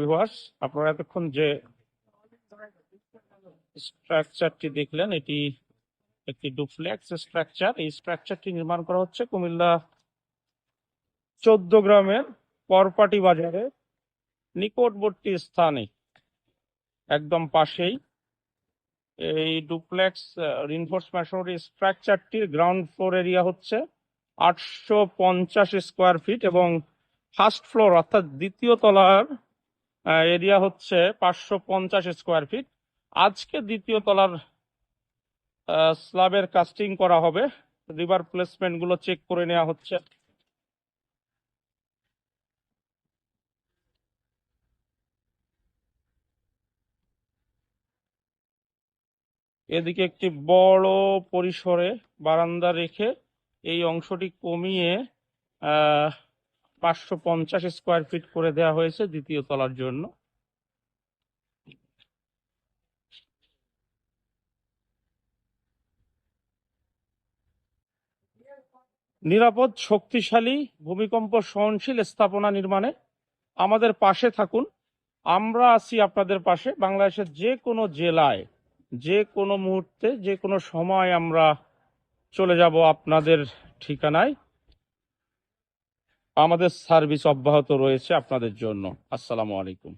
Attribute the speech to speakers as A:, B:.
A: Viewers, আপনারা এতক্ষণ যে স্ট্রাকচারটি দেখলেন এটি একটি ডুপ্লেক্স স্ট্রাকচার। এই স্ট্রাকচারটি নির্মাণ করা হচ্ছে কুমিল্লা 14 গ্রামের করপাটি বাজারে নিকটবর্তী স্থানে, একদম পাশেই। এই ডুপ্লেক্স রিনফোর্স মেসনরি স্ট্রাকচারটির গ্রাউন্ড ফ্লোর এরিয়া হচ্ছে 850 স্কোয়ার ফিট এবং ফার্স্ট ফ্লোর অর্থাৎ দ্বিতীয় তলার এরিয়া হচ্ছে 550 স্কোয়ার ফিট। আজকে দ্বিতীয় তলার স্ল্যাবের কাস্টিং করা হবে, রিভার প্লেসমেন্ট গুলো চেক করে নেওয়া হচ্ছে। এদিকে একটি বড় পরিসরে বারান্দা রেখে এই অংশটি কমিয়ে 550 স্কোয়ার ফিট করে দেওয়া হয়েছে দ্বিতীয় তলার জন্য। নিরাপদ, শক্তিশালী, ভূমিকম্প সহনশীল স্থাপনা নির্মাণে আমাদের পাশে থাকুন। আমরা আছি আপনাদের পাশে। বাংলাদেশের যে কোনো জেলায়, যে কোনো মুহূর্তে, যে কোনো সময় আমরা চলে যাব আপনাদের ঠিকানায়। আমাদের সার্ভিস অব্যাহত রয়েছে আপনাদের জন্য। আসসালামু আলাইকুম।